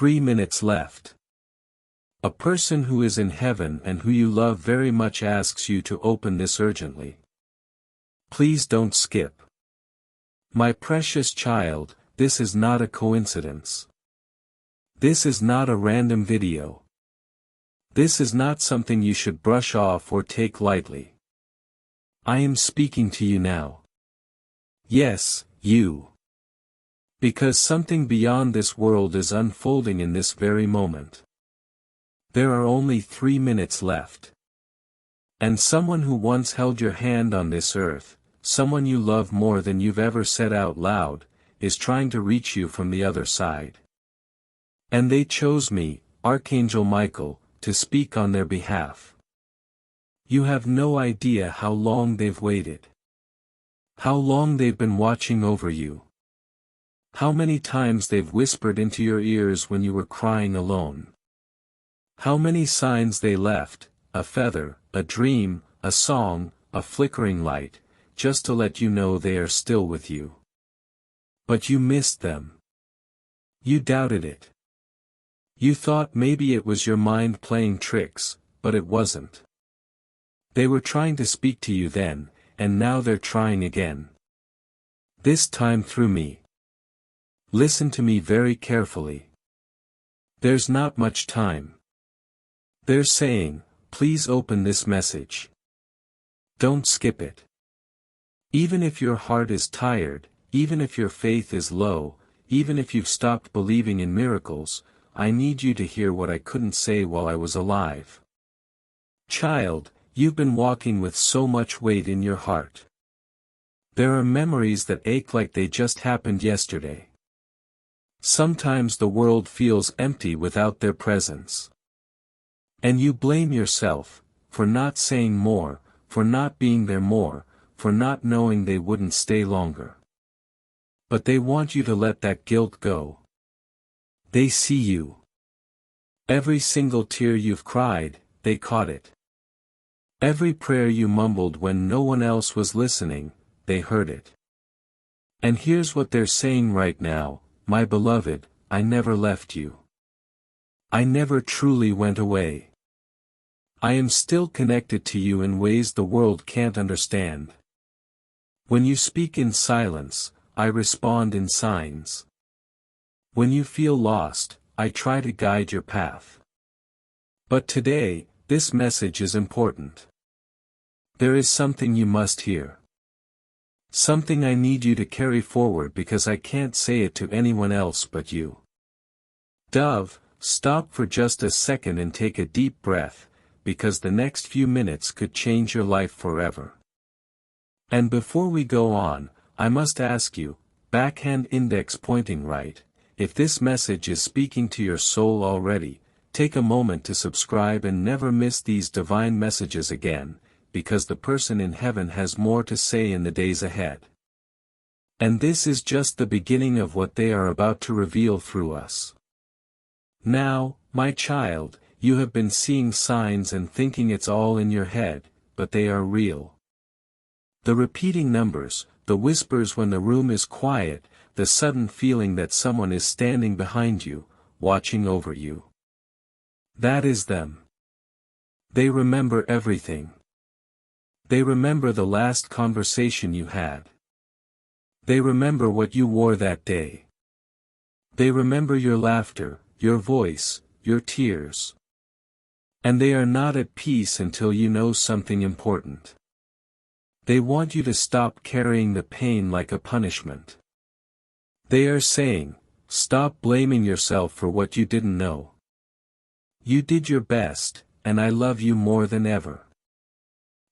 3 minutes left. A person who is in heaven and who you love very much asks you to open this urgently. Please don't skip. My precious child, this is not a coincidence. This is not a random video. This is not something you should brush off or take lightly. I am speaking to you now. Yes, you. Because something beyond this world is unfolding in this very moment. There are only 3 minutes left. And someone who once held your hand on this earth, someone you love more than you've ever said out loud, is trying to reach you from the other side. And they chose me, Archangel Michael, to speak on their behalf. You have no idea how long they've waited. How long they've been watching over you. How many times they've whispered into your ears when you were crying alone. How many signs they left, a feather, a dream, a song, a flickering light, just to let you know they are still with you. But you missed them. You doubted it. You thought maybe it was your mind playing tricks, but it wasn't. They were trying to speak to you then, and now they're trying again. This time through me. Listen to me very carefully. There's not much time. They're saying, please open this message. Don't skip it. Even if your heart is tired, even if your faith is low, even if you've stopped believing in miracles, I need you to hear what I couldn't say while I was alive. Child, you've been walking with so much weight in your heart. There are memories that ache like they just happened yesterday. Sometimes the world feels empty without their presence. And you blame yourself, for not saying more, for not being there more, for not knowing they wouldn't stay longer. But they want you to let that guilt go. They see you. Every single tear you've cried, they caught it. Every prayer you mumbled when no one else was listening, they heard it. And here's what they're saying right now, my beloved, I never left you. I never truly went away. I am still connected to you in ways the world can't understand. When you speak in silence, I respond in signs. When you feel lost, I try to guide your path. But today, this message is important. There is something you must hear. Something I need you to carry forward because I can't say it to anyone else but you. Dove, stop for just a second and take a deep breath, because the next few minutes could change your life forever. And before we go on, I must ask you, backhand index pointing right, if this message is speaking to your soul already, take a moment to subscribe and never miss these divine messages again, because the person in heaven has more to say in the days ahead. And this is just the beginning of what they are about to reveal through us. Now, my child, you have been seeing signs and thinking it's all in your head, but they are real. The repeating numbers, the whispers when the room is quiet, the sudden feeling that someone is standing behind you, watching over you. That is them. They remember everything. They remember the last conversation you had. They remember what you wore that day. They remember your laughter, your voice, your tears. And they are not at peace until you know something important. They want you to stop carrying the pain like a punishment. They are saying, stop blaming yourself for what you didn't know. You did your best, and I love you more than ever.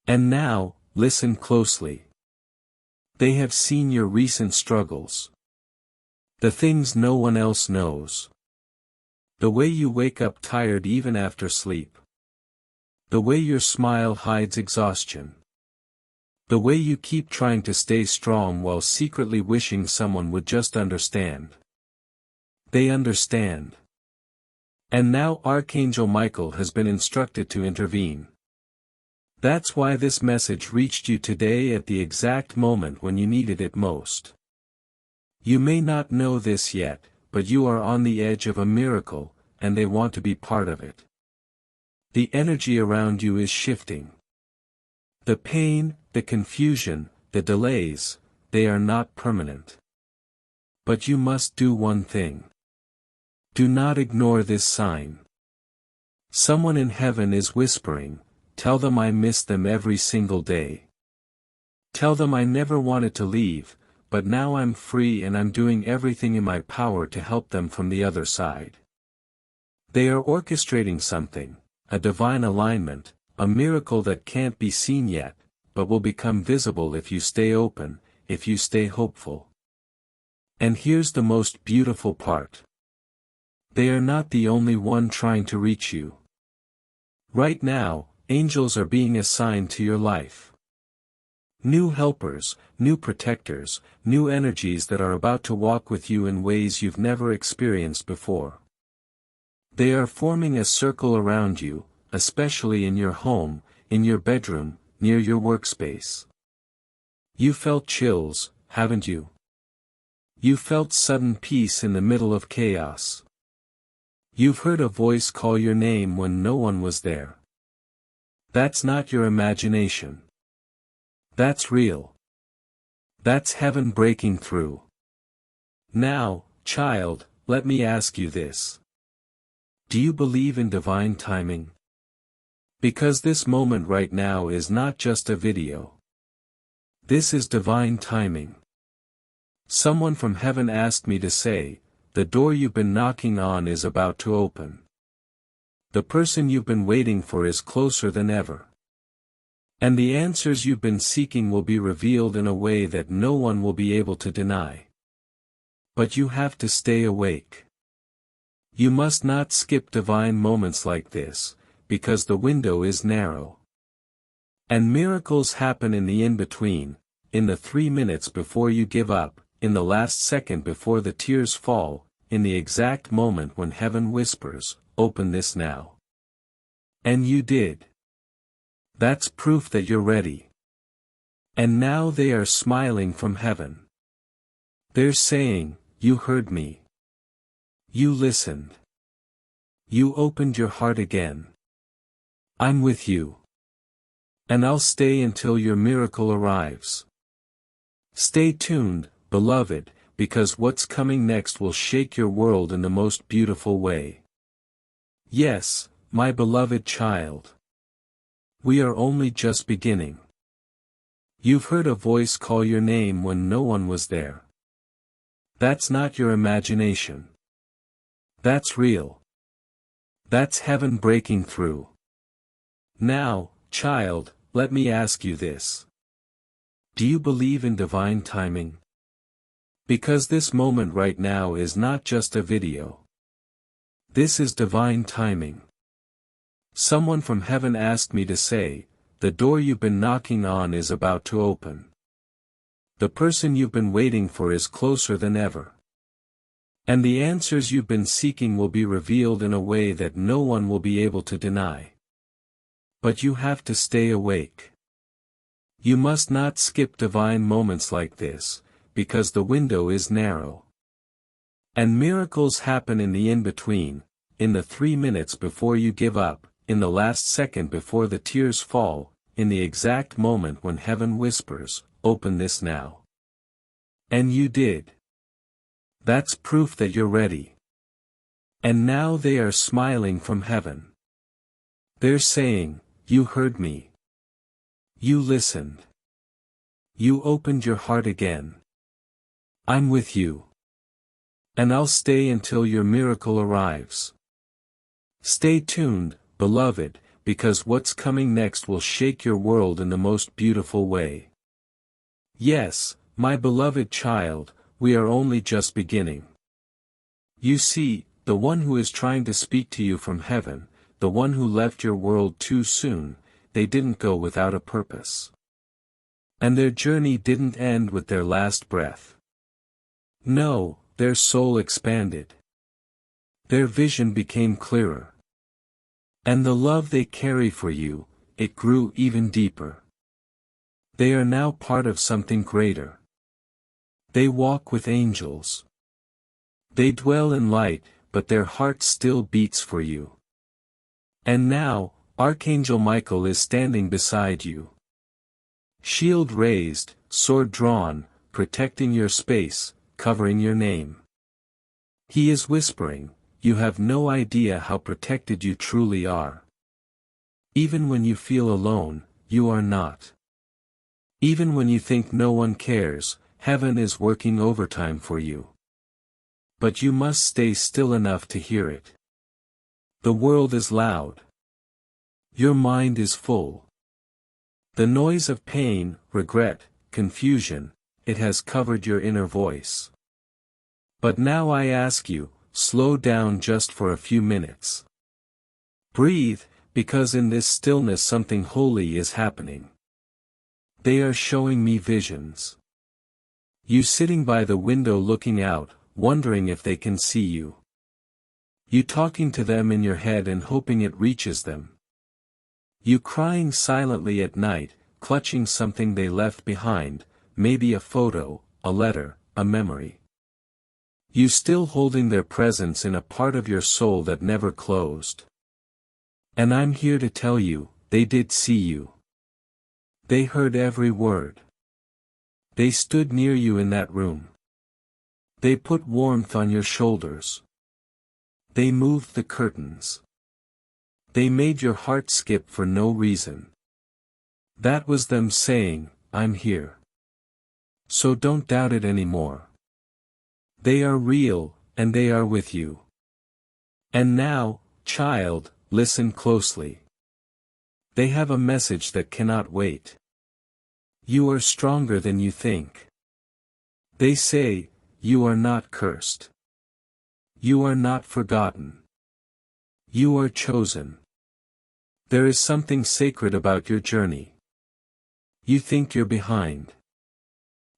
And now, listen closely. They have seen your recent struggles. The things no one else knows. The way you wake up tired even after sleep. The way your smile hides exhaustion. The way you keep trying to stay strong while secretly wishing someone would just understand. They understand. And now Archangel Michael has been instructed to intervene. That's why this message reached you today at the exact moment when you needed it most. You may not know this yet, but you are on the edge of a miracle, and they want to be part of it. The energy around you is shifting. The pain, the confusion, the delays, they are not permanent. But you must do one thing. Do not ignore this sign. Someone in heaven is whispering, tell them I miss them every single day. Tell them I never wanted to leave, but now I'm free and I'm doing everything in my power to help them from the other side. They are orchestrating something, a divine alignment, a miracle that can't be seen yet, but will become visible if you stay open, if you stay hopeful. And here's the most beautiful part. They are not the only one trying to reach you. Right now, angels are being assigned to your life. New helpers, new protectors, new energies that are about to walk with you in ways you've never experienced before. They are forming a circle around you, especially in your home, in your bedroom, near your workspace. You felt chills, haven't you? You felt sudden peace in the middle of chaos. You've heard a voice call your name when no one was there. That's not your imagination. That's real. That's heaven breaking through. Now, child, let me ask you this. Do you believe in divine timing? Because this moment right now is not just a video. This is divine timing. Someone from heaven asked me to say, the door you've been knocking on is about to open. The person you've been waiting for is closer than ever. And the answers you've been seeking will be revealed in a way that no one will be able to deny. But you have to stay awake. You must not skip divine moments like this, because the window is narrow. And miracles happen in the in-between, in the 3 minutes before you give up, in the last second before the tears fall, in the exact moment when heaven whispers, open this now. And you did. That's proof that you're ready. And now they are smiling from heaven. They're saying, you heard me. You listened. You opened your heart again. I'm with you. And I'll stay until your miracle arrives. Stay tuned, beloved, because what's coming next will shake your world in the most beautiful way. Yes, my beloved child. We are only just beginning. You've heard a voice call your name when no one was there. That's not your imagination. That's real. That's heaven breaking through. Now, child, let me ask you this. Do you believe in divine timing? Because this moment right now is not just a video. This is divine timing. Someone from heaven asked me to say, the door you've been knocking on is about to open. The person you've been waiting for is closer than ever. And the answers you've been seeking will be revealed in a way that no one will be able to deny. But you have to stay awake. You must not skip divine moments like this, because the window is narrow. And miracles happen in the in-between, in the 3 minutes before you give up, in the last second before the tears fall, in the exact moment when heaven whispers, open this now. And you did. That's proof that you're ready. And now they are smiling from heaven. They're saying, you heard me. You listened. You opened your heart again. I'm with you. And I'll stay until your miracle arrives. Stay tuned, beloved, because what's coming next will shake your world in the most beautiful way. Yes, my beloved child, we are only just beginning. You see, the one who is trying to speak to you from heaven, the one who left your world too soon, they didn't go without a purpose. And their journey didn't end with their last breath. No, their soul expanded. Their vision became clearer. And the love they carry for you, it grew even deeper. They are now part of something greater. They walk with angels. They dwell in light, but their heart still beats for you. And now, Archangel Michael is standing beside you. Shield raised, sword drawn, protecting your space, covering your name. He is whispering, you have no idea how protected you truly are. Even when you feel alone, you are not. Even when you think no one cares, heaven is working overtime for you. But you must stay still enough to hear it. The world is loud. Your mind is full. The noise of pain, regret, confusion, it has covered your inner voice. But now I ask you, slow down just for a few minutes. Breathe, because in this stillness something holy is happening. They are showing me visions. You sitting by the window looking out, wondering if they can see you. You talking to them in your head and hoping it reaches them. You crying silently at night, clutching something they left behind, maybe a photo, a letter, a memory. You still holding their presence in a part of your soul that never closed. And I'm here to tell you, they did see you. They heard every word. They stood near you in that room. They put warmth on your shoulders. They moved the curtains. They made your heart skip for no reason. That was them saying, I'm here. So don't doubt it anymore. They are real, and they are with you. And now, child, listen closely. They have a message that cannot wait. You are stronger than you think. They say, you are not cursed. You are not forgotten. You are chosen. There is something sacred about your journey. You think you're behind.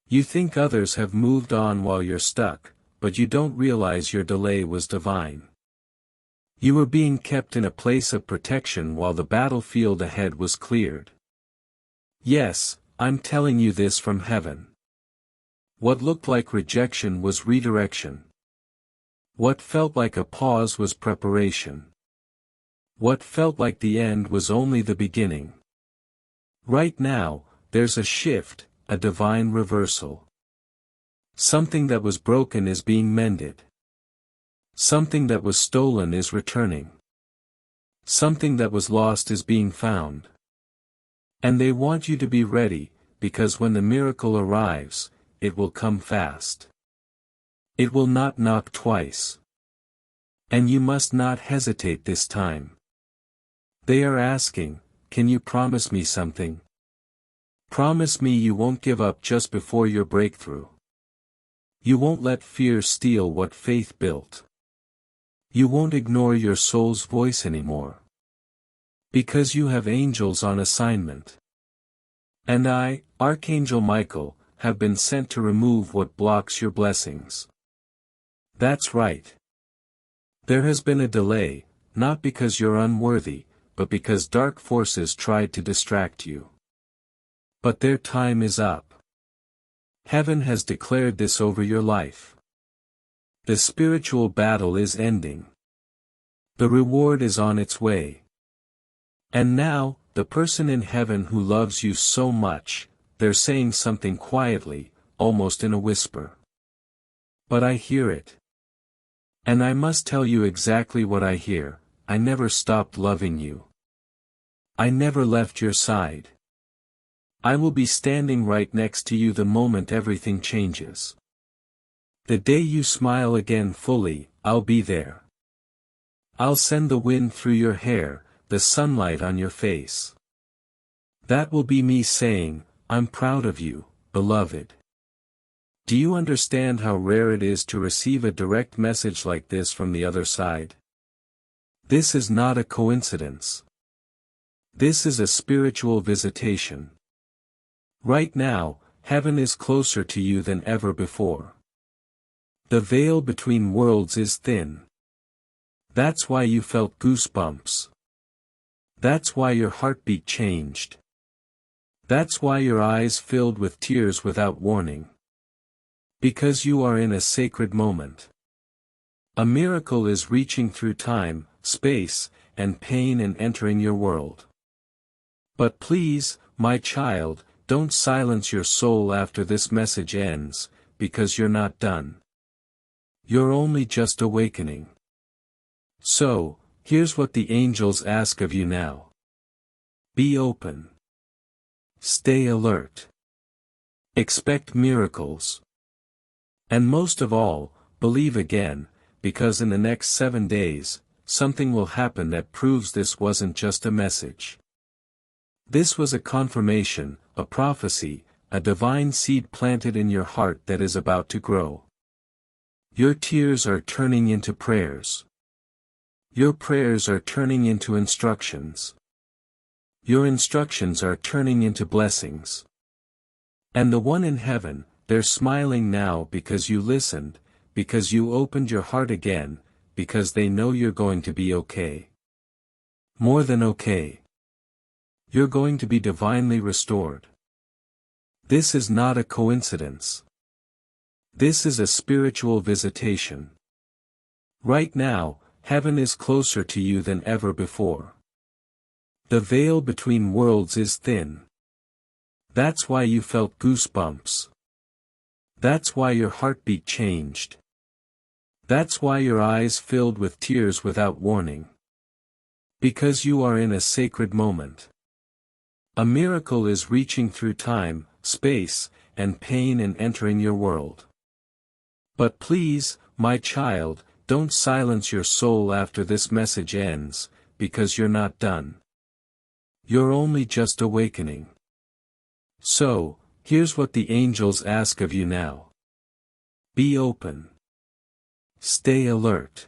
You think others have moved on while you're stuck, but you don't realize your delay was divine. You were being kept in a place of protection while the battlefield ahead was cleared. Yes, I'm telling you this from heaven. What looked like rejection was redirection. What felt like a pause was preparation. What felt like the end was only the beginning. Right now, there's a shift, a divine reversal. Something that was broken is being mended. Something that was stolen is returning. Something that was lost is being found. And they want you to be ready, because when the miracle arrives, it will come fast. It will not knock twice. And you must not hesitate this time. They are asking, can you promise me something? Promise me you won't give up just before your breakthrough. You won't let fear steal what faith built. You won't ignore your soul's voice anymore. Because you have angels on assignment. And I, Archangel Michael, have been sent to remove what blocks your blessings. That's right. There has been a delay, not because you're unworthy, but because dark forces tried to distract you. But their time is up. Heaven has declared this over your life. The spiritual battle is ending. The reward is on its way. And now, the person in heaven who loves you so much, they're saying something quietly, almost in a whisper. But I hear it. And I must tell you exactly what I hear. I never stopped loving you. I never left your side. I will be standing right next to you the moment everything changes. The day you smile again fully, I'll be there. I'll send the wind through your hair, the sunlight on your face. That will be me saying, I'm proud of you, beloved. Do you understand how rare it is to receive a direct message like this from the other side? This is not a coincidence. This is a spiritual visitation. Right now, heaven is closer to you than ever before. The veil between worlds is thin. That's why you felt goosebumps. That's why your heartbeat changed. That's why your eyes filled with tears without warning. Because you are in a sacred moment. A miracle is reaching through time, space, and pain and entering your world. But please, my child, don't silence your soul after this message ends, because you're not done. You're only just awakening. So, here's what the angels ask of you now. Be open. Stay alert. Expect miracles. And most of all, believe again, because in the next 7 days, something will happen that proves this wasn't just a message. This was a confirmation, a prophecy, a divine seed planted in your heart that is about to grow. Your tears are turning into prayers. Your prayers are turning into instructions. Your instructions are turning into blessings. And the one in heaven, they're smiling now because you listened, because you opened your heart again, because they know you're going to be okay. More than okay. You're going to be divinely restored. This is not a coincidence. This is a spiritual visitation. Right now, heaven is closer to you than ever before. The veil between worlds is thin. That's why you felt goosebumps. That's why your heartbeat changed. That's why your eyes filled with tears without warning. Because you are in a sacred moment. A miracle is reaching through time, space, and pain and entering your world. But please, my child, don't silence your soul after this message ends, because you're not done. You're only just awakening. So, here's what the angels ask of you now. Be open. Stay alert.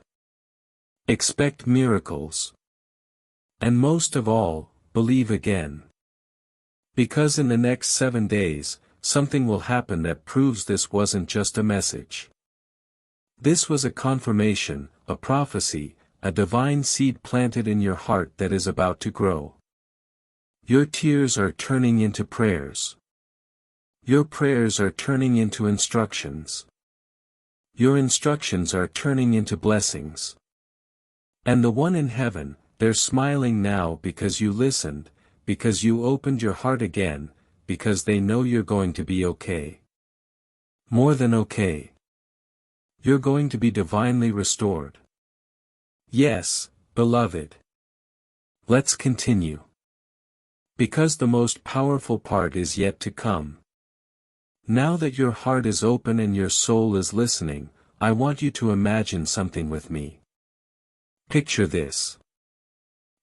Expect miracles. And most of all, believe again. Because in the next 7 days, something will happen that proves this wasn't just a message. This was a confirmation, a prophecy, a divine seed planted in your heart that is about to grow. Your tears are turning into prayers. Your prayers are turning into instructions. Your instructions are turning into blessings. And the one in heaven, they're smiling now because you listened, because you opened your heart again, because they know you're going to be okay. More than okay. You're going to be divinely restored. Yes, beloved. Let's continue. Because the most powerful part is yet to come. Now that your heart is open and your soul is listening, I want you to imagine something with me. Picture this.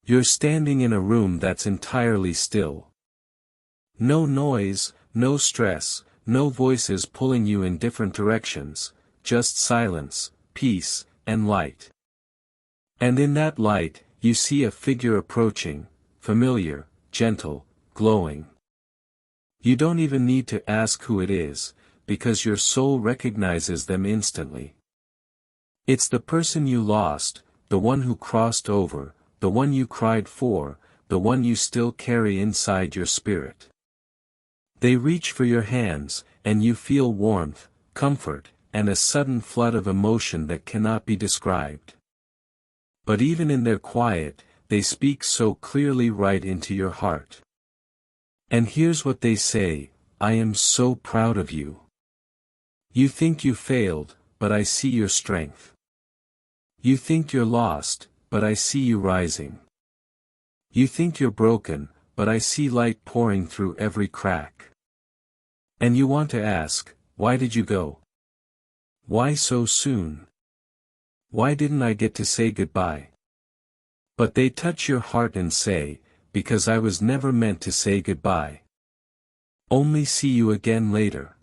You're standing in a room that's entirely still. No noise, no stress, no voices pulling you in different directions, just silence, peace, and light. And in that light, you see a figure approaching, familiar, gentle, glowing. You don't even need to ask who it is, because your soul recognizes them instantly. It's the person you lost, the one who crossed over, the one you cried for, the one you still carry inside your spirit. They reach for your hands, and you feel warmth, comfort, and a sudden flood of emotion that cannot be described. But even in their quiet, they speak so clearly right into your heart. And here's what they say: I am so proud of you. You think you failed, but I see your strength. You think you're lost, but I see you rising. You think you're broken, but I see light pouring through every crack. And you want to ask, why did you go? Why so soon? Why didn't I get to say goodbye? But they touch your heart and say, because I was never meant to say goodbye. Only see you again later.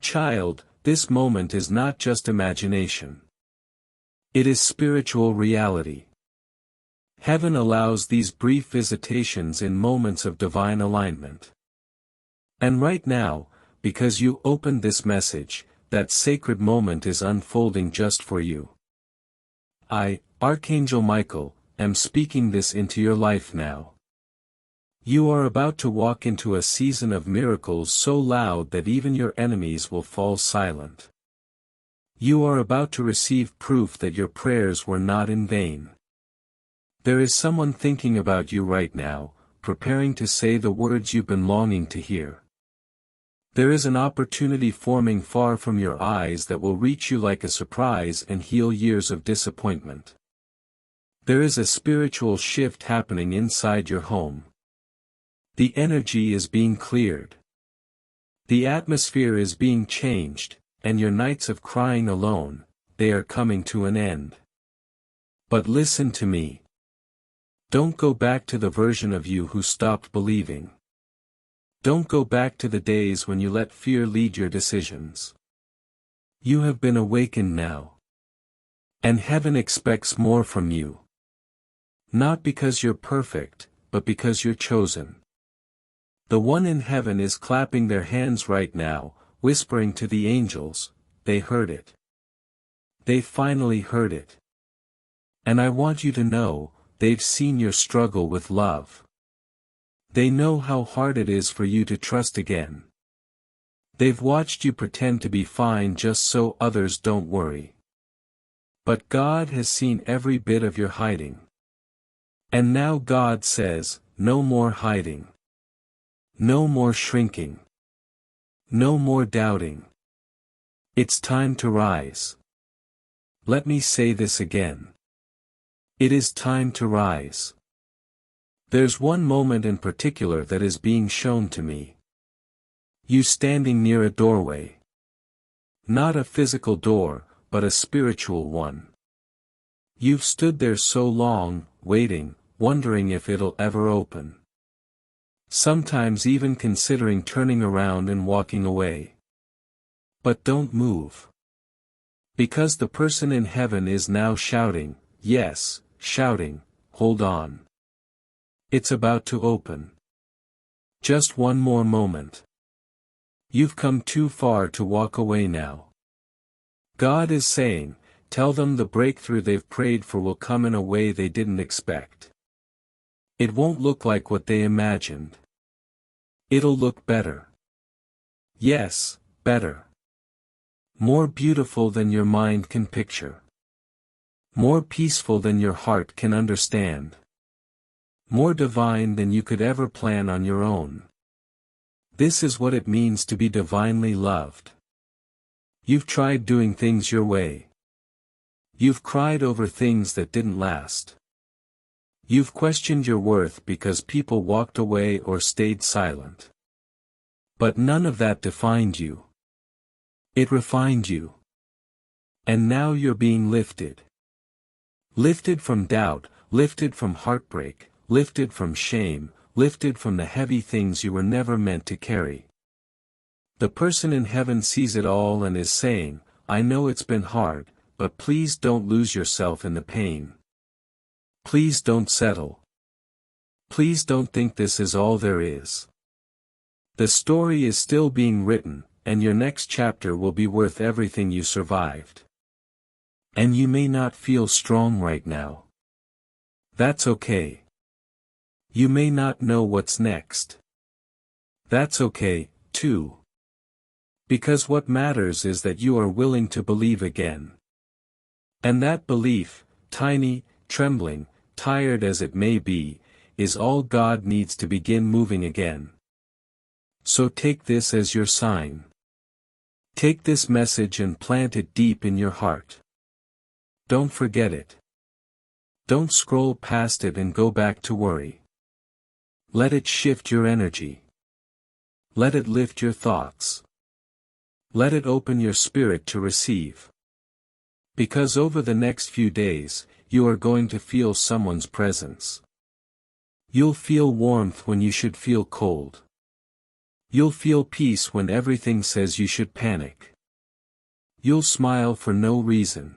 Child, this moment is not just imagination. It is spiritual reality. Heaven allows these brief visitations in moments of divine alignment. And right now, because you opened this message, that sacred moment is unfolding just for you. I, Archangel Michael, am speaking this into your life now. You are about to walk into a season of miracles so loud that even your enemies will fall silent. You are about to receive proof that your prayers were not in vain. There is someone thinking about you right now, preparing to say the words you've been longing to hear. There is an opportunity forming far from your eyes that will reach you like a surprise and heal years of disappointment. There is a spiritual shift happening inside your home. The energy is being cleared. The atmosphere is being changed, and your nights of crying alone, they are coming to an end. But listen to me. Don't go back to the version of you who stopped believing. Don't go back to the days when you let fear lead your decisions. You have been awakened now. And heaven expects more from you. Not because you're perfect, but because you're chosen. The one in heaven is clapping their hands right now, whispering to the angels, they heard it. They finally heard it. And I want you to know, they've seen your struggle with love. They know how hard it is for you to trust again. They've watched you pretend to be fine just so others don't worry. But God has seen every bit of your hiding. And now God says, no more hiding. No more shrinking. No more doubting. It's time to rise. Let me say this again. It is time to rise. There's one moment in particular that is being shown to me. You standing near a doorway. Not a physical door, but a spiritual one. You've stood there so long, waiting, wondering if it'll ever open. Sometimes even considering turning around and walking away. But don't move. Because the person in heaven is now shouting, yes, shouting, hold on. It's about to open. Just one more moment. You've come too far to walk away now. God is saying, tell them the breakthrough they've prayed for will come in a way they didn't expect. It won't look like what they imagined. It'll look better. Yes, better. More beautiful than your mind can picture. More peaceful than your heart can understand. More divine than you could ever plan on your own. This is what it means to be divinely loved. You've tried doing things your way. You've cried over things that didn't last. You've questioned your worth because people walked away or stayed silent. But none of that defined you. It refined you. And now you're being lifted. Lifted from doubt, lifted from heartbreak, lifted from shame, lifted from the heavy things you were never meant to carry. The person in heaven sees it all and is saying, I know it's been hard, but please don't lose yourself in the pain. Please don't settle. Please don't think this is all there is. The story is still being written, and your next chapter will be worth everything you survived. And you may not feel strong right now. That's okay. You may not know what's next. That's okay, too. Because what matters is that you are willing to believe again. And that belief, tiny, trembling, tired as it may be, is all God needs to begin moving again. So take this as your sign. Take this message and plant it deep in your heart. Don't forget it. Don't scroll past it and go back to worry. Let it shift your energy. Let it lift your thoughts. Let it open your spirit to receive. Because over the next few days, you are going to feel someone's presence. You'll feel warmth when you should feel cold. You'll feel peace when everything says you should panic. You'll smile for no reason.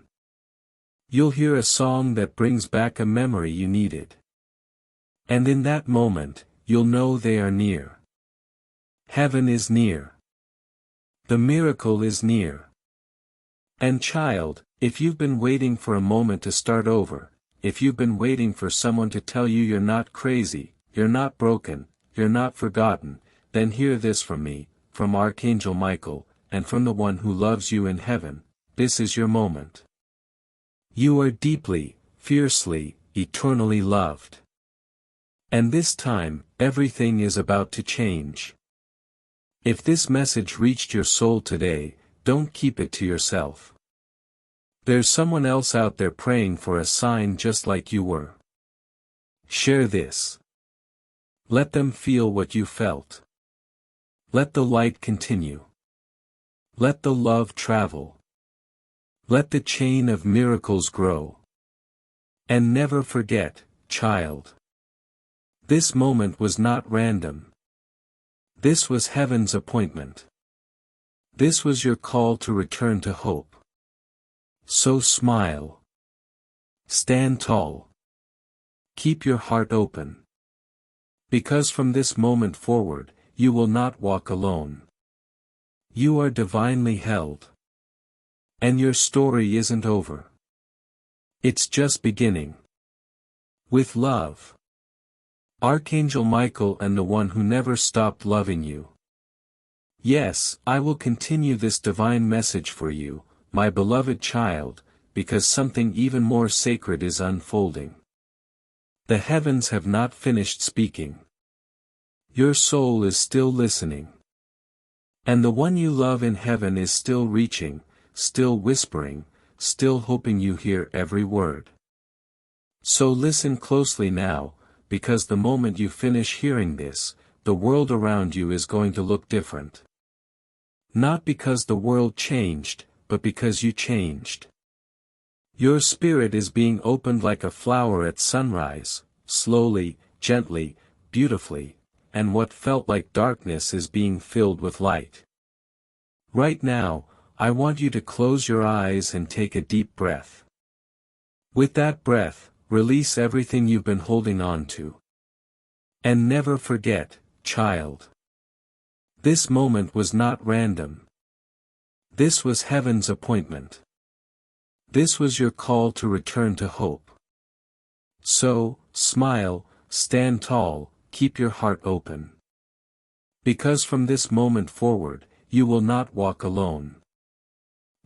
You'll hear a song that brings back a memory you needed. And in that moment, you'll know they are near. Heaven is near. The miracle is near. And child, if you've been waiting for a moment to start over, if you've been waiting for someone to tell you you're not crazy, you're not broken, you're not forgotten, then hear this from me, from Archangel Michael, and from the one who loves you in heaven, this is your moment. You are deeply, fiercely, eternally loved. And this time, everything is about to change. If this message reached your soul today, don't keep it to yourself. There's someone else out there praying for a sign just like you were. Share this. Let them feel what you felt. Let the light continue. Let the love travel. Let the chain of miracles grow. And never forget, child. This moment was not random. This was heaven's appointment. This was your call to return to hope. So smile. Stand tall. Keep your heart open. Because from this moment forward, you will not walk alone. You are divinely held. And your story isn't over. It's just beginning. With love. Archangel Michael and the one who never stopped loving you. Yes, I will continue this divine message for you, my beloved child, because something even more sacred is unfolding. The heavens have not finished speaking. Your soul is still listening. And the one you love in heaven is still reaching, still whispering, still hoping you hear every word. So listen closely now, because the moment you finish hearing this, the world around you is going to look different. Not because the world changed, but because you changed. Your spirit is being opened like a flower at sunrise, slowly, gently, beautifully, and what felt like darkness is being filled with light. Right now, I want you to close your eyes and take a deep breath. With that breath, release everything you've been holding on to. And never forget, child. This moment was not random. This was heaven's appointment. This was your call to return to hope. So, smile, stand tall, keep your heart open. Because from this moment forward, you will not walk alone.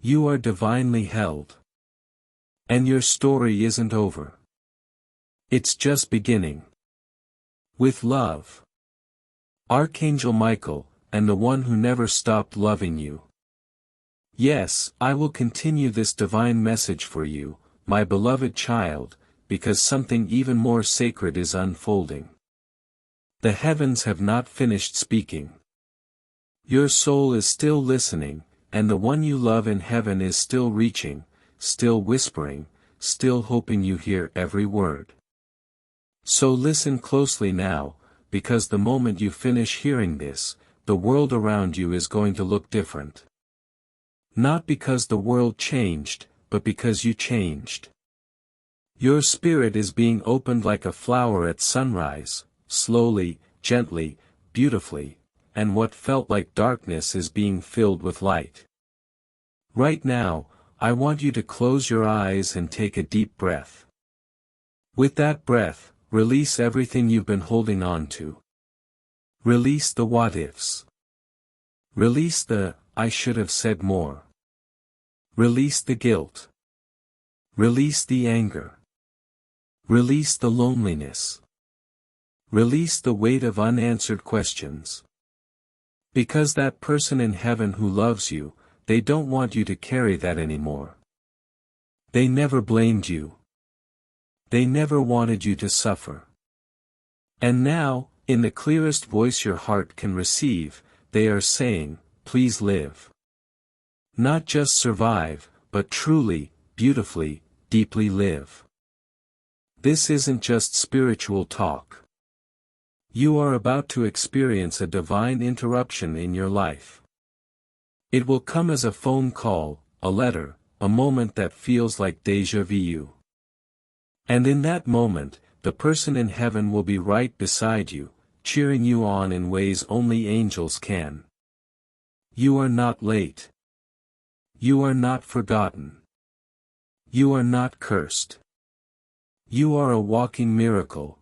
You are divinely held. And your story isn't over. It's just beginning. With love. Archangel Michael, and the one who never stopped loving you. Yes, I will continue this divine message for you, my beloved child, because something even more sacred is unfolding. The heavens have not finished speaking. Your soul is still listening, and the one you love in heaven is still reaching, still whispering, still hoping you hear every word. So listen closely now, because the moment you finish hearing this, the world around you is going to look different. Not because the world changed, but because you changed. Your spirit is being opened like a flower at sunrise, slowly, gently, beautifully, and what felt like darkness is being filled with light. Right now, I want you to close your eyes and take a deep breath. With that breath, release everything you've been holding on to. Release the what-ifs. Release the, I should have said more. Release the guilt. Release the anger. Release the loneliness. Release the weight of unanswered questions. Because that person in heaven who loves you, they don't want you to carry that anymore. They never blamed you. They never wanted you to suffer. And now, in the clearest voice your heart can receive, they are saying, please live. Not just survive, but truly, beautifully, deeply live. This isn't just spiritual talk. You are about to experience a divine interruption in your life. It will come as a phone call, a letter, a moment that feels like déjà vu. And in that moment, the person in heaven will be right beside you, cheering you on in ways only angels can. You are not late. You are not forgotten. You are not cursed. You are a walking miracle.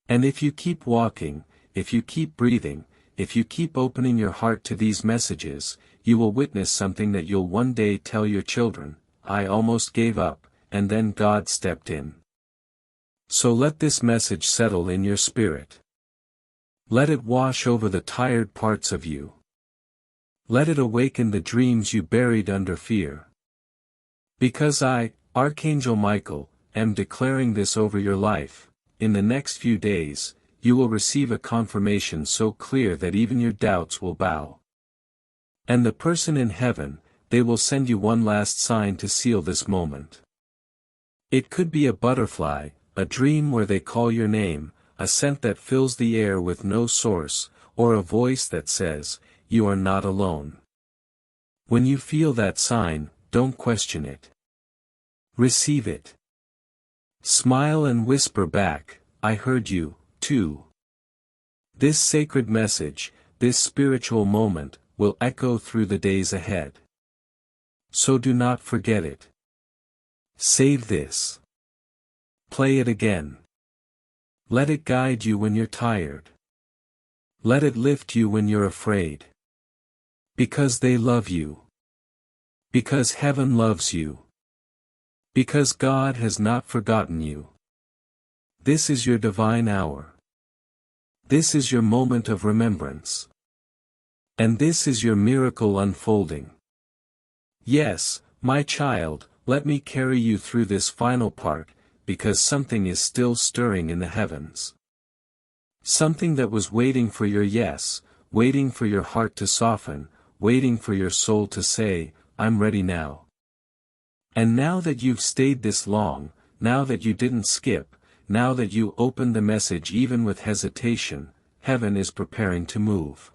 And if you keep walking, if you keep breathing, if you keep opening your heart to these messages, you will witness something that you'll one day tell your children. I almost gave up, and then God stepped in. So let this message settle in your spirit. Let it wash over the tired parts of you. Let it awaken the dreams you buried under fear. Because I, Archangel Michael, am declaring this over your life, in the next few days, you will receive a confirmation so clear that even your doubts will bow. And the person in heaven, they will send you one last sign to seal this moment. It could be a butterfly, a dream where they call your name, a scent that fills the air with no source, or a voice that says, you are not alone. When you feel that sign, don't question it. Receive it. Smile and whisper back, I heard you, too. This sacred message, this spiritual moment, will echo through the days ahead. So do not forget it. Save this. Play it again. Let it guide you when you're tired. Let it lift you when you're afraid. Because they love you. Because heaven loves you. Because God has not forgotten you. This is your divine hour. This is your moment of remembrance. And this is your miracle unfolding. Yes, my child, let me carry you through this final part, because something is still stirring in the heavens. Something that was waiting for your yes, waiting for your heart to soften, waiting for your soul to say, I'm ready now. And now that you've stayed this long, now that you didn't skip, now that you opened the message even with hesitation, heaven is preparing to move.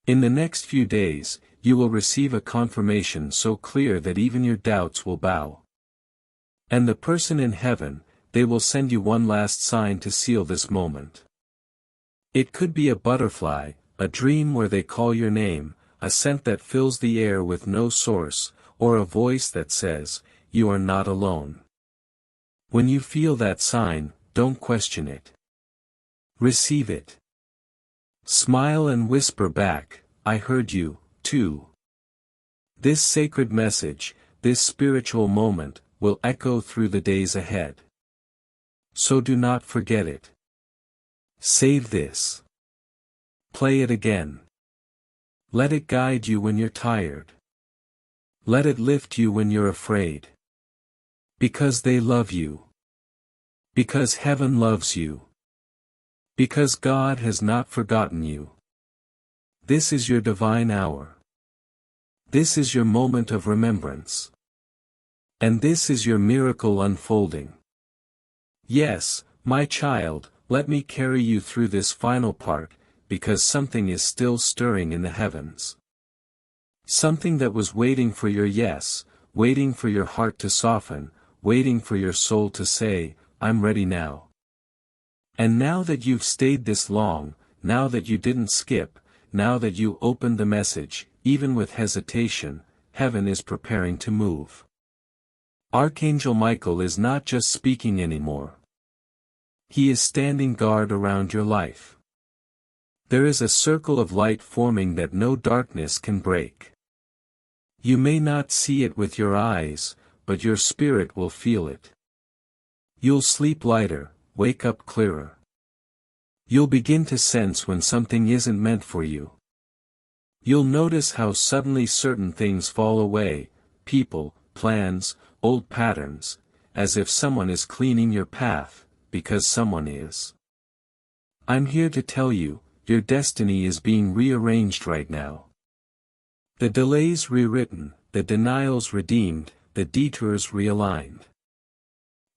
In the next few days, you will receive a confirmation so clear that even your doubts will bow. And the person in heaven, they will send you one last sign to seal this moment. It could be a butterfly, a dream where they call your name, a scent that fills the air with no source, or a voice that says, you are not alone. When you feel that sign, don't question it. Receive it. Smile and whisper back, I heard you, too. This sacred message, this spiritual moment, will echo through the days ahead. So do not forget it. Save this. Play it again. Let it guide you when you're tired. Let it lift you when you're afraid. Because they love you. Because heaven loves you. Because God has not forgotten you. This is your divine hour. This is your moment of remembrance. And this is your miracle unfolding. Yes, my child, let me carry you through this final part, because something is still stirring in the heavens. Something that was waiting for your yes, waiting for your heart to soften, waiting for your soul to say, I'm ready now. And now that you've stayed this long, now that you didn't skip, now that you opened the message, even with hesitation, heaven is preparing to move. Archangel Michael is not just speaking anymore. He is standing guard around your life. There is a circle of light forming that no darkness can break. You may not see it with your eyes, but your spirit will feel it. You'll sleep lighter, wake up clearer. You'll begin to sense when something isn't meant for you. You'll notice how suddenly certain things fall away, people, plans, old patterns, as if someone is cleaning your path, because someone is. I'm here to tell you, your destiny is being rearranged right now. The delays rewritten, the denials redeemed, the detours realigned.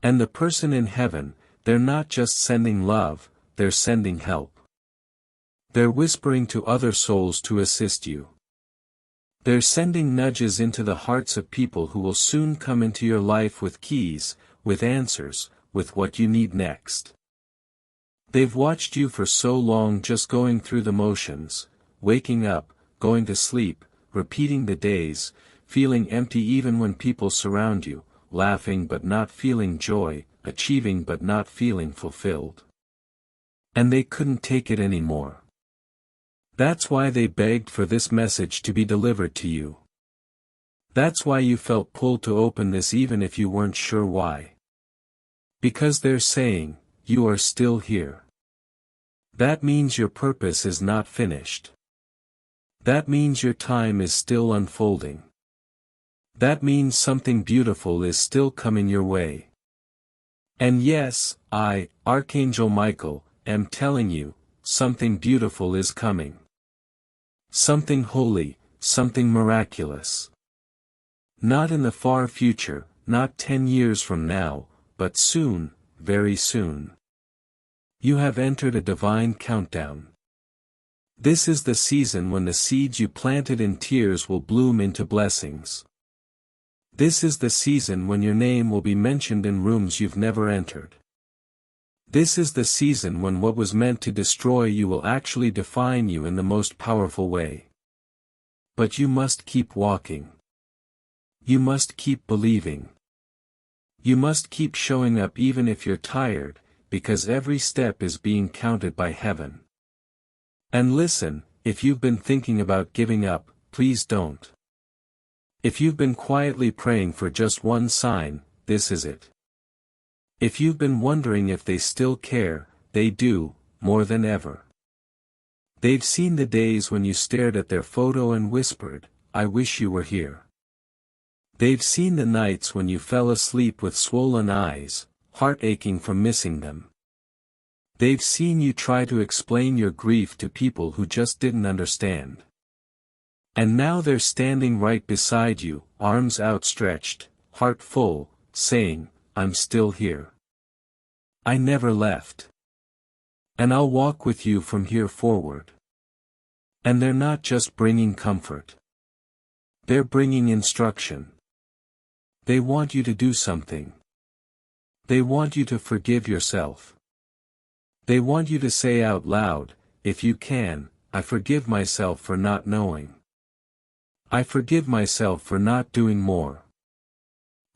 And the person in heaven, they're not just sending love, they're sending help. They're whispering to other souls to assist you. They're sending nudges into the hearts of people who will soon come into your life with keys, with answers, with what you need next. They've watched you for so long just going through the motions, waking up, going to sleep, repeating the days, feeling empty even when people surround you, laughing but not feeling joy, achieving but not feeling fulfilled. And they couldn't take it anymore. That's why they begged for this message to be delivered to you. That's why you felt pulled to open this even if you weren't sure why. Because they're saying, you are still here. That means your purpose is not finished. That means your time is still unfolding. That means something beautiful is still coming your way. And yes, I, Archangel Michael, am telling you, something beautiful is coming. Something holy, something miraculous. Not in the far future, not 10 years from now, but soon, very soon. You have entered a divine countdown. This is the season when the seeds you planted in tears will bloom into blessings. This is the season when your name will be mentioned in rooms you've never entered. This is the season when what was meant to destroy you will actually define you in the most powerful way. But you must keep walking. You must keep believing. You must keep showing up even if you're tired, because every step is being counted by heaven. And listen, if you've been thinking about giving up, please don't. If you've been quietly praying for just one sign, this is it. If you've been wondering if they still care, they do, more than ever. They've seen the days when you stared at their photo and whispered, "I wish you were here." They've seen the nights when you fell asleep with swollen eyes, heart aching from missing them. They've seen you try to explain your grief to people who just didn't understand. And now they're standing right beside you, arms outstretched, heart full, saying, "I'm still here. I never left. And I'll walk with you from here forward." And they're not just bringing comfort. They're bringing instruction. They want you to do something. They want you to forgive yourself. They want you to say out loud, if you can, "I forgive myself for not knowing. I forgive myself for not doing more.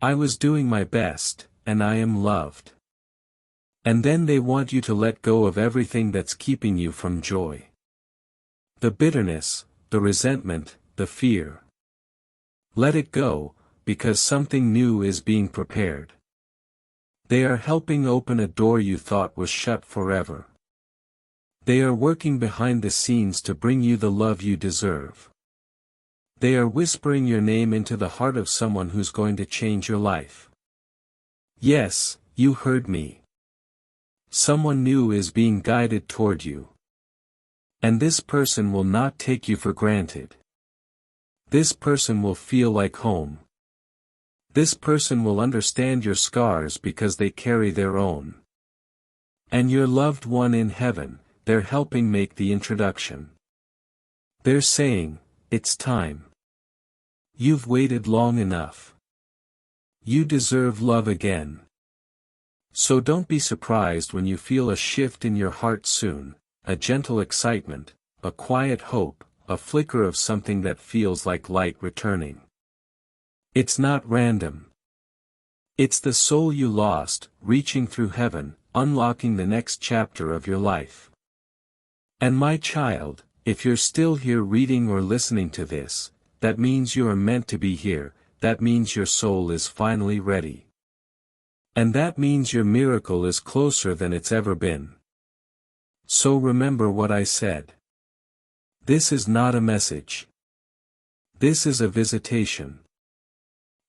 I was doing my best, and I am loved." And then they want you to let go of everything that's keeping you from joy. The bitterness, the resentment, the fear. Let it go, because something new is being prepared. They are helping open a door you thought was shut forever. They are working behind the scenes to bring you the love you deserve. They are whispering your name into the heart of someone who's going to change your life. Yes, you heard me. Someone new is being guided toward you. And this person will not take you for granted. This person will feel like home. This person will understand your scars because they carry their own. And your loved one in heaven, they're helping make the introduction. They're saying, "It's time. You've waited long enough. You deserve love again." So don't be surprised when you feel a shift in your heart soon, a gentle excitement, a quiet hope, a flicker of something that feels like light returning. It's not random. It's the soul you lost, reaching through heaven, unlocking the next chapter of your life. And my child, if you're still here reading or listening to this, that means you are meant to be here, that means your soul is finally ready. And that means your miracle is closer than it's ever been. So remember what I said. This is not a message. This is a visitation.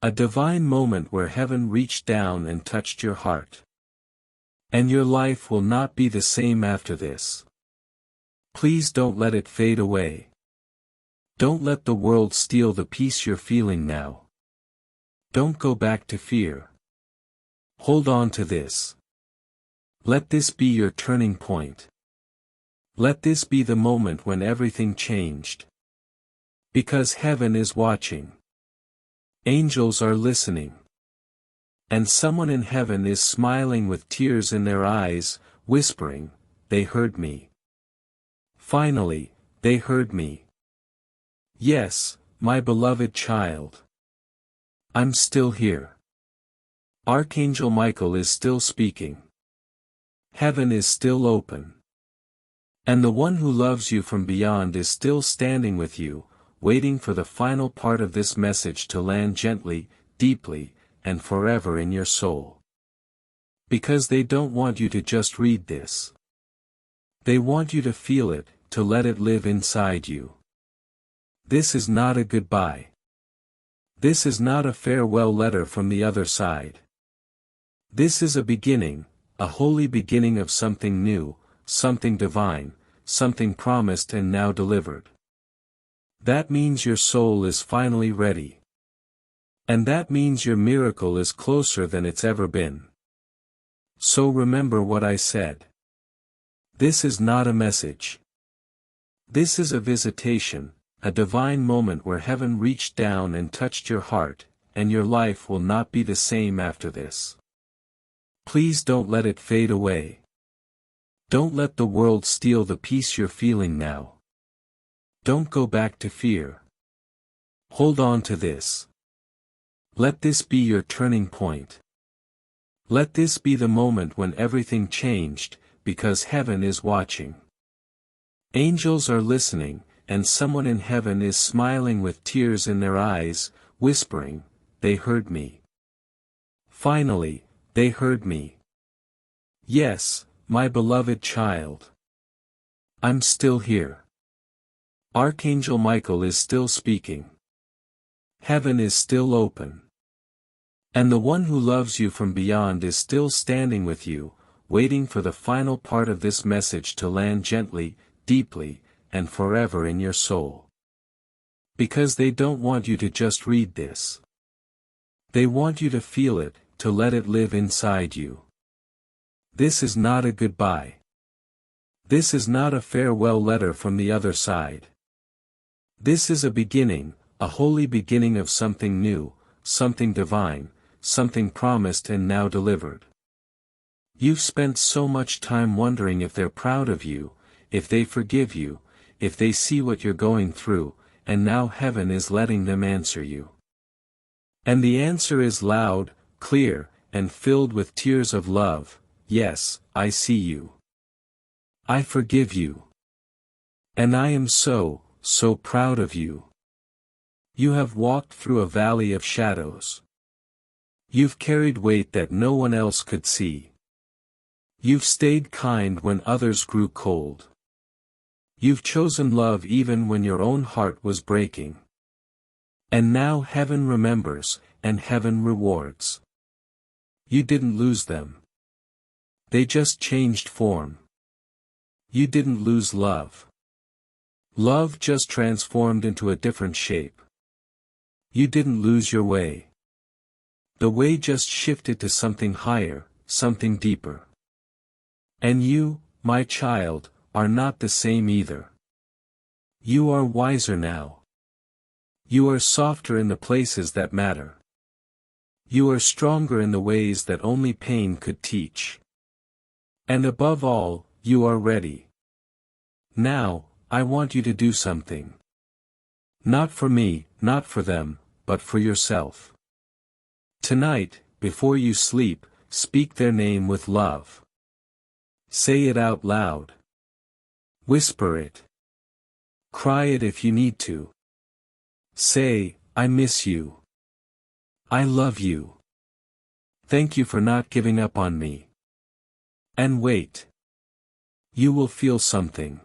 A divine moment where heaven reached down and touched your heart. And your life will not be the same after this. Please don't let it fade away. Don't let the world steal the peace you're feeling now. Don't go back to fear. Hold on to this. Let this be your turning point. Let this be the moment when everything changed. Because heaven is watching. Angels are listening. And someone in heaven is smiling with tears in their eyes, whispering, "They heard me. Finally, they heard me. Yes, my beloved child. I'm still here. Archangel Michael is still speaking. Heaven is still open. And the one who loves you from beyond is still standing with you, waiting for the final part of this message to land gently, deeply, and forever in your soul. Because they don't want you to just read this. They want you to feel it, to let it live inside you. This is not a goodbye. This is not a farewell letter from the other side. This is a beginning, a holy beginning of something new, something divine, something promised and now delivered. That means your soul is finally ready. And that means your miracle is closer than it's ever been. So remember what I said. This is not a message. This is a visitation, a divine moment where heaven reached down and touched your heart, and your life will not be the same after this. Please don't let it fade away. Don't let the world steal the peace you're feeling now. Don't go back to fear. Hold on to this. Let this be your turning point. Let this be the moment when everything changed, because heaven is watching. Angels are listening, and someone in heaven is smiling with tears in their eyes, whispering, "They heard me. Finally, they heard me. Yes, my beloved child. I'm still here. Archangel Michael is still speaking. Heaven is still open. And the one who loves you from beyond is still standing with you, waiting for the final part of this message to land gently, deeply, and forever in your soul. Because they don't want you to just read this. They want you to feel it, to let it live inside you. This is not a goodbye. This is not a farewell letter from the other side. This is a beginning, a holy beginning of something new, something divine, something promised and now delivered. You've spent so much time wondering if they're proud of you, if they forgive you, if they see what you're going through, and now heaven is letting them answer you. And the answer is loud, clear, and filled with tears of love. Yes, I see you. I forgive you. And I am so proud of you. You have walked through a valley of shadows. You've carried weight that no one else could see. You've stayed kind when others grew cold. You've chosen love even when your own heart was breaking. And now heaven remembers, and heaven rewards. You didn't lose them. They just changed form. You didn't lose love. Love just transformed into a different shape. You didn't lose your way. The way just shifted to something higher, something deeper. And you, my child, are not the same either. You are wiser now. You are softer in the places that matter. You are stronger in the ways that only pain could teach. And above all, you are ready. Now, I want you to do something. Not for me, not for them, but for yourself. Tonight, before you sleep, speak their name with love. Say it out loud. Whisper it. Cry it if you need to. Say, I miss you. I love you. Thank you for not giving up on me. And wait. You will feel something.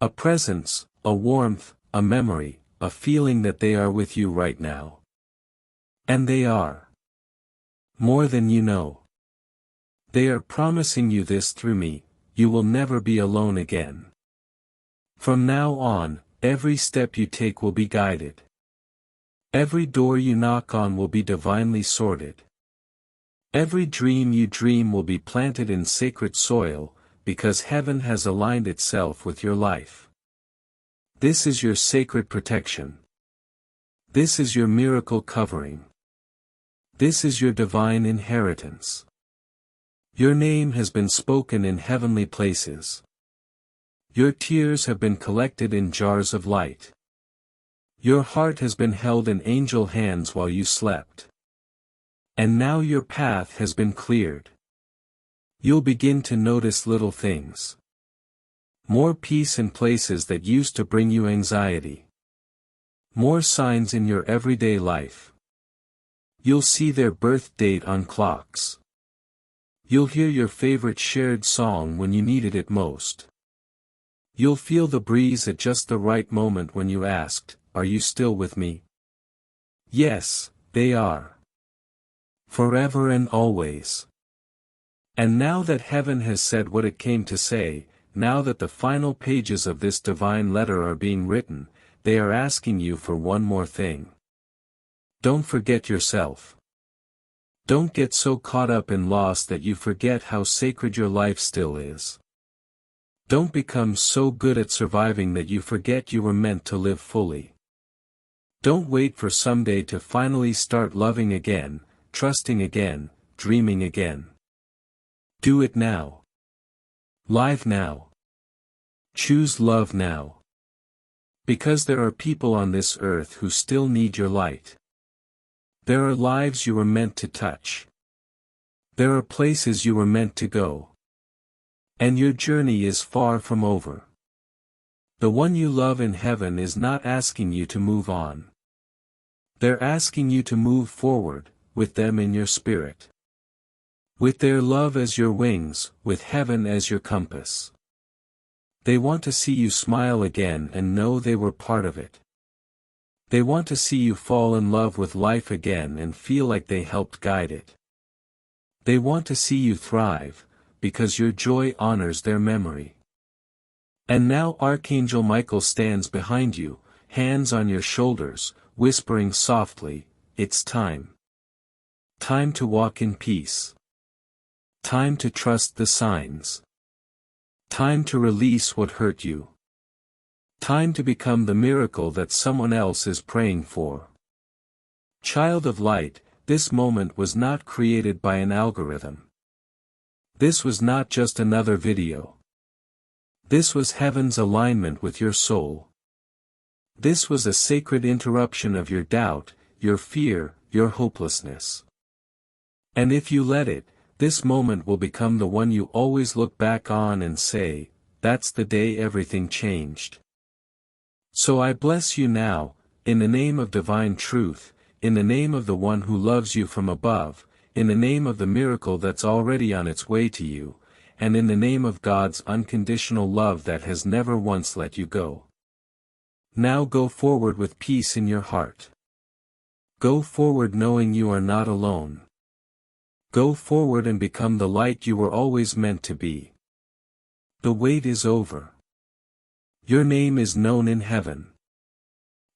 A presence, a warmth, a memory, a feeling that they are with you right now. And they are. More than you know. They are promising you this through me: you will never be alone again. From now on, every step you take will be guided. Every door you knock on will be divinely sorted. Every dream you dream will be planted in sacred soil, because heaven has aligned itself with your life. This is your sacred protection. This is your miracle covering. This is your divine inheritance. Your name has been spoken in heavenly places. Your tears have been collected in jars of light. Your heart has been held in angel hands while you slept. And now your path has been cleared. You'll begin to notice little things. More peace in places that used to bring you anxiety. More signs in your everyday life. You'll see their birth date on clocks. You'll hear your favorite shared song when you needed it most. You'll feel the breeze at just the right moment when you asked, "Are you still with me?" Yes, they are. Forever and always. And now that heaven has said what it came to say, now that the final pages of this divine letter are being written, they are asking you for one more thing. Don't forget yourself. Don't get so caught up and lost that you forget how sacred your life still is. Don't become so good at surviving that you forget you were meant to live fully. Don't wait for someday to finally start loving again, trusting again, dreaming again. Do it now. Live now. Choose love now. Because there are people on this earth who still need your light. There are lives you were meant to touch. There are places you were meant to go. And your journey is far from over. The one you love in heaven is not asking you to move on. They're asking you to move forward, with them in your spirit. With their love as your wings, with heaven as your compass. They want to see you smile again and know they were part of it. They want to see you fall in love with life again and feel like they helped guide it. They want to see you thrive, because your joy honors their memory. And now Archangel Michael stands behind you, hands on your shoulders, whispering softly, "It's time. Time to walk in peace. Time to trust the signs. Time to release what hurt you. Time to become the miracle that someone else is praying for." Child of light, this moment was not created by an algorithm. This was not just another video. This was heaven's alignment with your soul. This was a sacred interruption of your doubt, your fear, your hopelessness. And if you let it, this moment will become the one you always look back on and say, "That's the day everything changed." So I bless you now, in the name of divine truth, in the name of the one who loves you from above, in the name of the miracle that's already on its way to you, and in the name of God's unconditional love that has never once let you go. Now go forward with peace in your heart. Go forward knowing you are not alone. Go forward and become the light you were always meant to be. The wait is over. Your name is known in heaven.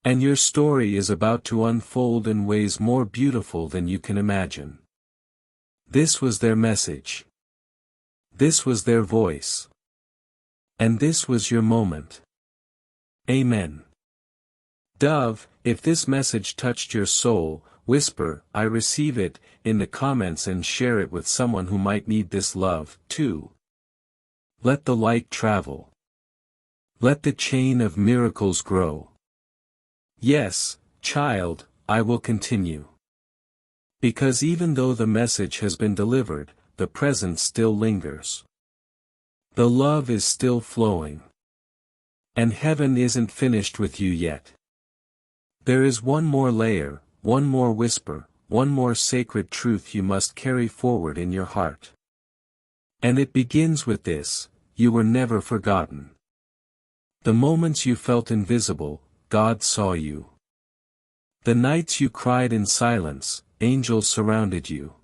And your story is about to unfold in ways more beautiful than you can imagine. This was their message. This was their voice. And this was your moment. Amen. Dove, if this message touched your soul, whisper, "I receive it," in the comments and share it with someone who might need this love, too. Let the light travel. Let the chain of miracles grow. Yes, child, I will continue. Because even though the message has been delivered, the present still lingers. The love is still flowing. And heaven isn't finished with you yet. There is one more layer, one more whisper, one more sacred truth you must carry forward in your heart. And it begins with this: you were never forgotten. The moments you felt invisible, God saw you. The nights you cried in silence, angels surrounded you.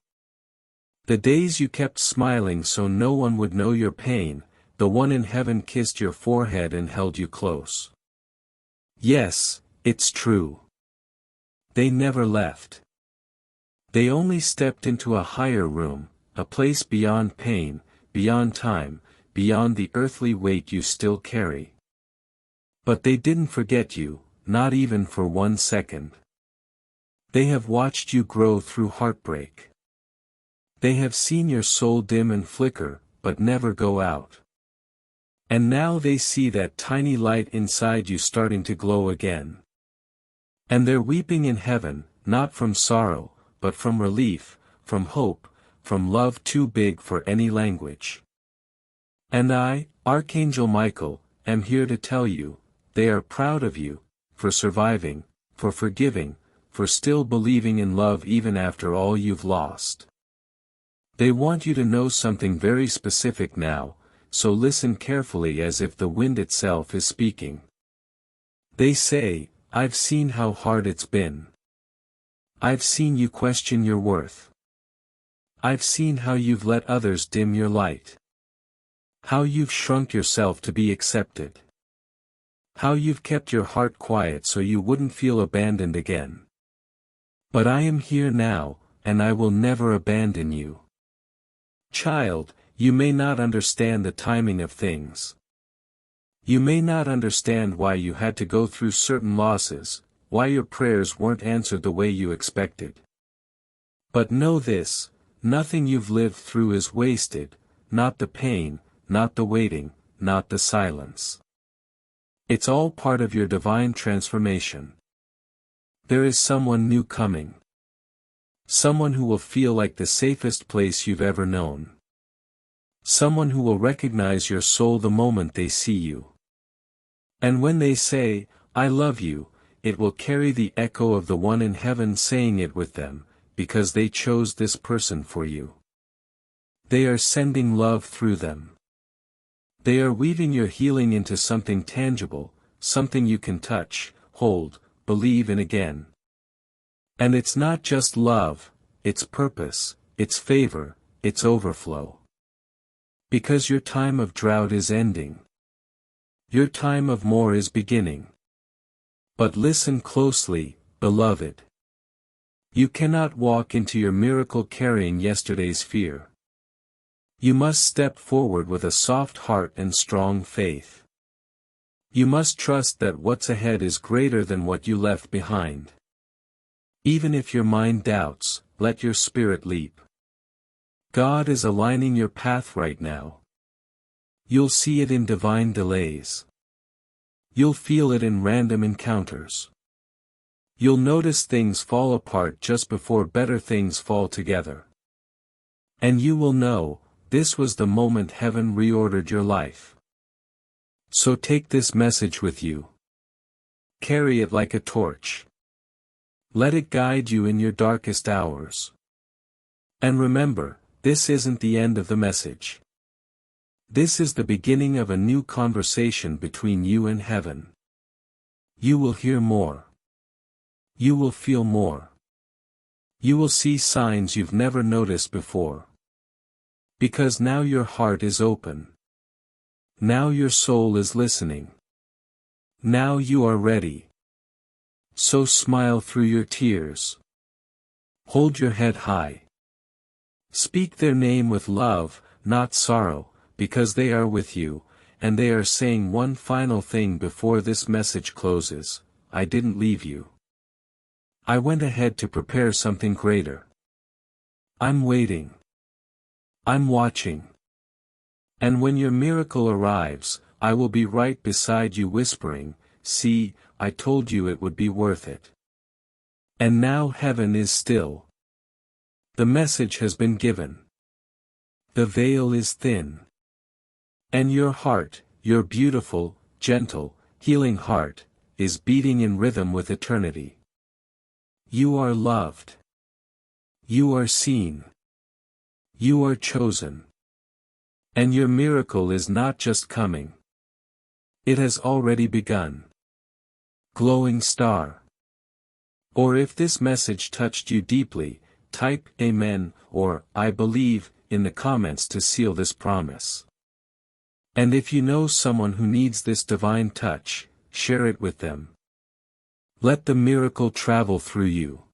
The days you kept smiling so no one would know your pain, the one in heaven kissed your forehead and held you close. Yes, it's true. They never left. They only stepped into a higher room, a place beyond pain, beyond time, beyond the earthly weight you still carry. But they didn't forget you, not even for 1 second. They have watched you grow through heartbreak. They have seen your soul dim and flicker, but never go out. And now they see that tiny light inside you starting to glow again. And they're weeping in heaven, not from sorrow, but from relief, from hope, from love too big for any language. And Archangel Michael, am here to tell you, they are proud of you, for surviving, for forgiving, for still believing in love even after all you've lost. They want you to know something very specific now, so listen carefully as if the wind itself is speaking. They say, I've seen how hard it's been. I've seen you question your worth. I've seen how you've let others dim your light. How you've shrunk yourself to be accepted. How you've kept your heart quiet so you wouldn't feel abandoned again. But I am here now, and I will never abandon you. Child, you may not understand the timing of things. You may not understand why you had to go through certain losses, why your prayers weren't answered the way you expected. But know this, nothing you've lived through is wasted, not the pain, not the waiting, not the silence. It's all part of your divine transformation. There is someone new coming. Someone who will feel like the safest place you've ever known. Someone who will recognize your soul the moment they see you. And when they say, I love you, it will carry the echo of the one in heaven saying it with them, because they chose this person for you. They are sending love through them. They are weaving your healing into something tangible, something you can touch, hold, believe in again. And it's not just love, it's purpose, it's favor, it's overflow. Because your time of drought is ending. Your time of more is beginning. But listen closely, beloved. You cannot walk into your miracle carrying yesterday's fear. You must step forward with a soft heart and strong faith. You must trust that what's ahead is greater than what you left behind. Even if your mind doubts, let your spirit leap. God is aligning your path right now. You'll see it in divine delays. You'll feel it in random encounters. You'll notice things fall apart just before better things fall together. And you will know, this was the moment heaven reordered your life. So take this message with you. Carry it like a torch. Let it guide you in your darkest hours. And remember, this isn't the end of the message. This is the beginning of a new conversation between you and heaven. You will hear more. You will feel more. You will see signs you've never noticed before. Because now your heart is open. Now your soul is listening. Now you are ready. So smile through your tears. Hold your head high. Speak their name with love, not sorrow, because they are with you, and they are saying one final thing before this message closes: I didn't leave you. I went ahead to prepare something greater. I'm waiting. I'm watching. And when your miracle arrives, I will be right beside you whispering, see, I told you it would be worth it. And now heaven is still. The message has been given. The veil is thin. And your heart, your beautiful, gentle, healing heart, is beating in rhythm with eternity. You are loved. You are seen. You are chosen. And your miracle is not just coming. It has already begun. Glowing star. Or if this message touched you deeply, type Amen or I believe in the comments to seal this promise. And if you know someone who needs this divine touch, share it with them. Let the miracle travel through you.